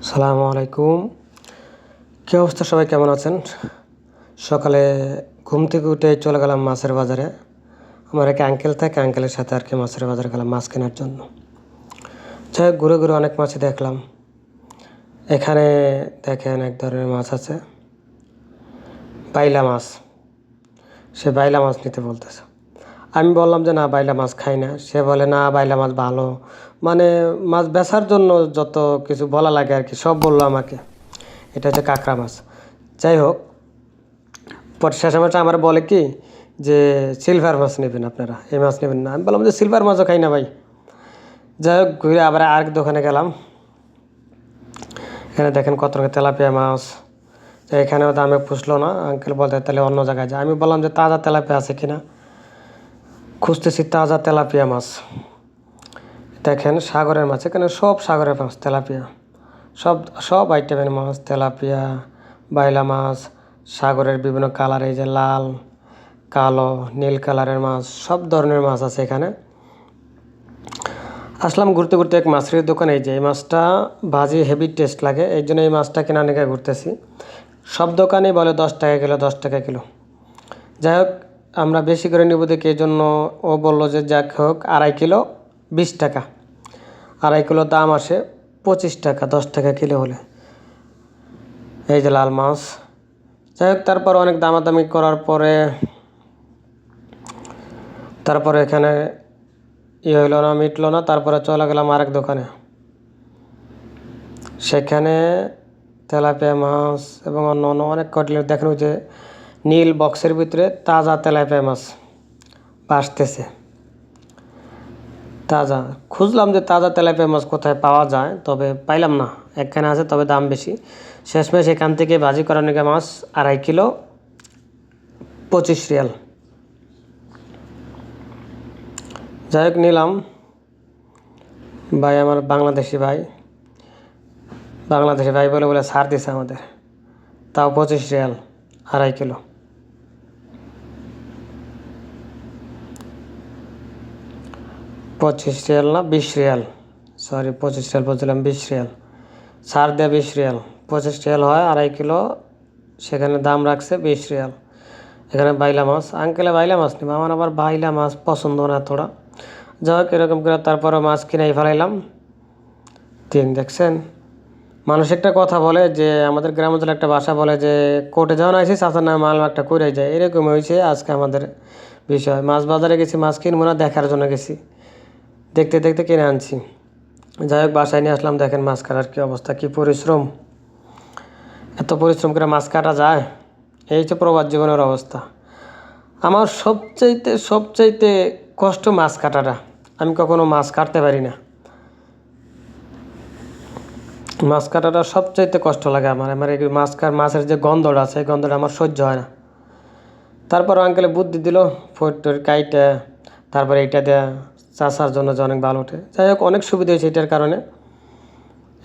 সালামু আলাইকুম। কী অবস্থা, সবাই কেমন আছেন? সকালে ঘুম থেকে উঠে চলে গেলাম মাছের বাজারে। আমার এক আঙ্কেল থাকে, আঙ্কেলের সাথে আর কি মাছের বাজারে গেলাম মাছ কেনার জন্য। যাই হোক, ঘুরে ঘুরে অনেক মাছই দেখলাম। এখানে দেখেন এক ধরনের মাছ আছে, বাইলা মাছ। সে বাইলা মাছ নিতে বলতেছে। আমি বললাম যে না, বাইলা মাছ খাই না। সে বলে না, বাইলা মাছ ভালো, মানে মাছ বেচার জন্য যত কিছু বলা লাগে আর কি সব বললো আমাকে। এটা হচ্ছে কাঁকড়া মাছ। যাই হোক, পরে শেষামেশে আমার বলে কি যে সিলভার মাছ নেবেন আপনারা, এই মাছ নেবেন না। আমি বললাম যে সিলভার মাছও খাই না ভাই। যাই হোক, ঘুরে আবার আরেক দোকানে গেলাম। এখানে দেখেন কত রকমের তেলাপিয়া মাছ। তো এখানেও দামে পুষলো না। আঙ্কেল বলতে তাহলে অন্য জায়গায় যায়। আমি বললাম যে তাজা তেলাপিয়া আছে কিনা, খুঁজতেছি তাজা তেলাপিয়া মাছ। দেখেন সাগরের মাছ, এখানে সব সাগরের মাছ, তেলাপিয়া সব সব আইটেমের মাছ, তেলাপিয়া, বাইলা মাছ, সাগরের বিভিন্ন কালার, এই যে লাল, কালো, নীল কালারের মাছ, সব ধরনের মাছ আছে এখানে। আসলাম ঘুরতে ঘুরতে এক মাছের দোকানে। এই যে এই মাছটা ভাজি হেভি টেস্ট লাগে, এই জন্য এই মাছটা কেনা নিয়ে ঘুরতেছি। সব দোকানেই বলে 10 টাকা কিলো, 10 টাকা কিলো। যাই হোক, আমরা বেশি করে নেব দেখি, এই জন্য ও বললো যে যাক হোক 2.5 কিলো 20 টাকা। 2.5 কিলো দাম আসে 25 টাকা, 10 টাকা কিলো হলে। এই যে লাল মাছ। যাই হোক, তারপর অনেক দামাদামি করার পরে এখানে হইলো না, মিটলো না। তারপরে চলে গেলাম আরেক দোকানে। সেখানে তেলাপিয়া মাছ এবং অন্য অন্য অনেক কটলেট দেখেন, ওই যে নীল বক্সের ভিতরে তাজা তেলাপিয়া মাছ ভাসতেছে, তাজা। খুঁজলাম যে তাজা তেলাপিয়া মাছ কোথায় পাওয়া যায়, তবে পাইলাম না। একখানে আছে, তবে দাম বেশি। শেষমেশ এখান থেকে ভাজি করার নিকে মাছ 2.5 কিলো 25 রিয়াল। যাই হোক, নিলাম। ভাই আমার বাংলাদেশি ভাই বলে বলে ছাড় দিছে আমাদের, তাও 25 রিয়াল 2.5 কিলো। 25 রিয়াল না, 20 রিয়াল, সরি 25 রিয়াল বলছিলাম, 20 রিয়াল। ছাড় দেয় 20 রিয়াল, 25 রিয়াল হয় 2.5 কিলো। সেখানে দাম রাখছে 20 রিয়াল। এখানে বাইলা মাছ, আঙ্কেলে বাইলা মাছ নেব, আমার আবার বাইলা মাছ পছন্দ না তোরা। যাই হোক, এরকম করে তারপরে মাছ কিনাই ফেলাইলাম। দেখছেন, মানুষ একটা কথা বলে যে আমাদের গ্রাম অঞ্চলে একটা ভাষা বলে যে কোর্টে যখন আইসি চাচার নামে মাল একটা করে যায়। এরকম হয়েছে আজকে আমাদের বিষয়। মাছ বাজারে গেছি, মাছ কিনবো না, দেখার জন্য গেছি, দেখতে দেখতে কিনে আনছি। যাই হোক, বাসায় নিয়ে আসলাম। দেখেন মাছ কাটার কী অবস্থা, কী পরিশ্রম। এত পরিশ্রম করে মাছ কাটা যায়? এই হচ্ছে প্রবাস জীবনের অবস্থা। আমার সবচাইতে কষ্ট মাছ কাটাটা। আমি কখনো মাছ কাটতে পারি না। মাছ কাটাটা সবচাইতে কষ্ট লাগে আমার এই মাছের যে গন্ধটা আছে, এই গন্ধটা আমার সহ্য হয় না। তারপর আঙ্কেলে বুদ্ধি দিল, ফোর কাইটা তারপরে এইটা দেয়া চাষার জন্য যে অনেক ভালো ওঠে। যাই হোক, অনেক সুবিধা হয়েছে এটার কারণে।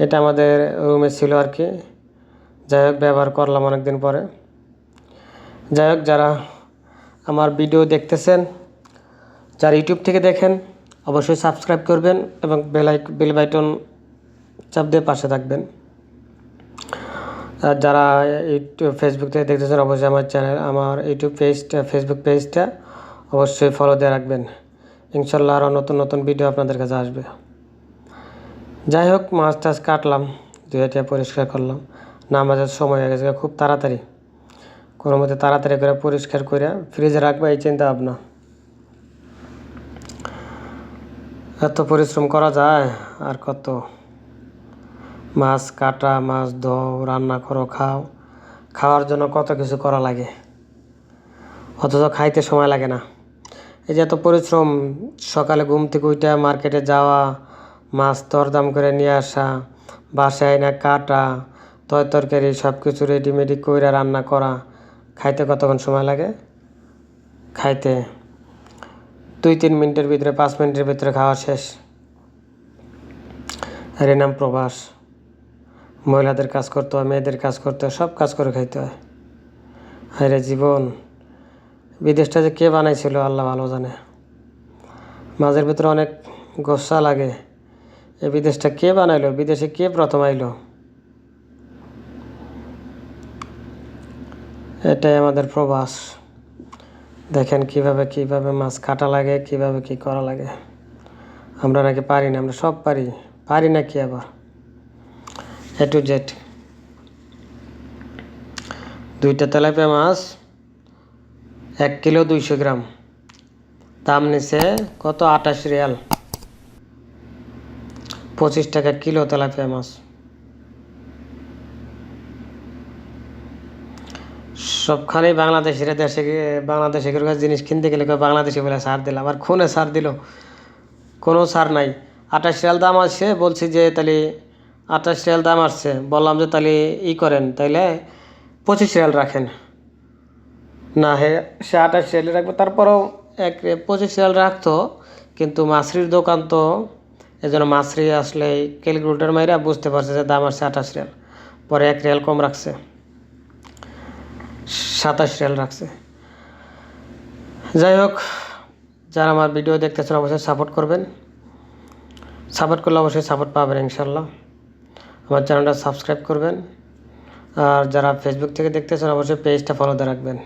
এটা আমাদের রুমে ছিল আর কি। যাই হোক, ব্যবহার করলাম অনেক দিন পরে। যাই হোক, যারা আমার ভিডিও দেখতেছেন, যারা ইউটিউব থেকে দেখেন, অবশ্যই সাবস্ক্রাইব করবেন এবং বেল বাটন চাপ দিয়ে পাশে থাকবেন। আর যারা ইউটিউব ফেসবুক থেকে দেখতেছেন, অবশ্যই আমার ইউটিউব পেজটা, ফেসবুক পেজটা অবশ্যই ফলো দিয়ে রাখবেন। ইনশাল্লাহ আরও নতুন নতুন ভিডিও আপনাদের কাছে আসবে। যাই হোক, মাছ টাছ কাটলাম, ধুয়ে পরিষ্কার করলাম। নামাজের সময় হয়ে গেছে খুব তাড়াতাড়ি। কোনো মতে তাড়াতাড়ি করে পরিষ্কার করে ফ্রিজে রাখবো, এই চিন্তা ভাবনা। এত পরিশ্রম করা যায় আর কত? মাছ কাটা, মাছ ধোও, রান্না করো, খাওয়ার জন্য কত কিছু করা লাগে, অথচ খাইতে সময় লাগে না। এই যে এত পরিশ্রম, সকালে ঘুম থেকে উঠে মার্কেটে যাওয়া, মাছ দরদাম করে নিয়ে আসা, বাসায় না কাটা, তরকারি সব কিছু রেডিমেডি করে রান্না করা, খাইতে কতক্ষণ সময় লাগে? খাইতে 2-3 মিনিটের ভিতরে, 5 মিনিটের ভিতরে খাওয়া শেষ। আর এর নাম প্রবাস। মহিলাদের কাজ করতে হয়, মেয়েদের কাজ করতে হয়, সব কাজ করে খাইতে হয়। হায়রে জীবন! বিদেশটা যে কে বানাইছিল আল্লাহ ভালো জানে। মাঝের ভিতরে অনেক গোসা লাগে, এই বিদেশটা কে বানাইলো? বিদেশে কে প্রথম আইলো? এটাই আমাদের প্রবাস। দেখেন কিভাবে মাছ কাটা লাগে, কিভাবে কি করা লাগে। আমরা নাকি পারি না, আমরা সব পারি না কি আবার। A to Z। 2টা তেলাপিয়া মাছ 1 কিলো 200 গ্রাম, দাম নিছে কত? 28 রিয়াল, 25 টাকা কিলো তেলাপিয়া মাছ। সবখানেই বাংলাদেশিরা বাংলাদেশে জিনিস কিনতে গেলে বাংলাদেশি বলে ছাড় দিলাম, আর খুনে ছাড় দিল, কোনো ছাড় নাই। 28 রিয়াল দাম আসছে, বলছি যে তাহলে 28 রিয়াল দাম আসছে, বললাম যে তাহলে করেন, তাইলে 25 রিয়াল রাখেন। না সে 28 রিয়ালে রাখবে, তারপরেও 25 রিয়াল রাখতো, কিন্তু মাছরির দোকান তো, এই জন্য মাছরি আসলে ক্যালকুলেটার মাইরা বুঝতে পারছে যে দাম আসছে 28 রিয়াল, পরে 1 রিয়াল কম রাখছে, 27 রিয়াল রাখছে। যাই হোক, যারা আমার ভিডিও দেখতেছেন অবশ্যই সাপোর্ট করবেন, সাপোর্ট করলে অবশ্যই সাপোর্ট পাবেন ইনশাল্লাহ। আমার চ্যানেলটা সাবস্ক্রাইব করবেন, আর যারা ফেসবুক থেকে দেখতেছেন অবশ্যই পেজটা ফলো দিয়ে রাখবেন।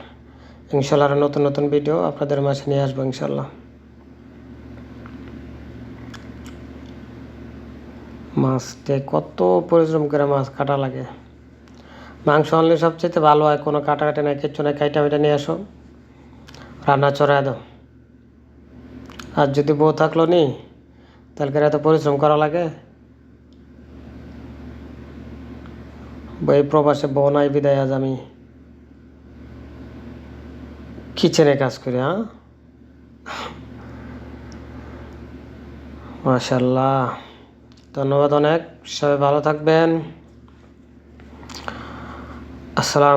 ইনশাল্লাহ আরও নতুন নতুন ভিডিও আপনাদের মাঝে নিয়ে আসবো ইনশাল্লাহ। মাছতে কত পরিশ্রম করে মাছ কাটা লাগে। মাংস আনলে সবচেয়ে ভালো হয়, কোনো কাটাকাটি নাই, কিচ্ছু নাই, কাইটা মিটা নিয়ে আসো, রান্না চড়ায় দাও। আর যদি বউ থাকলো নি, তাহলে এত পরিশ্রম করা লাগে। এই প্রবাসে বউ নাই বিদায় আজ আমি কিচেনে কাজ করি। মাশাল্লাহ, ধন্যবাদ অনেক, সবাই ভালো থাকবেন। আসসালাম।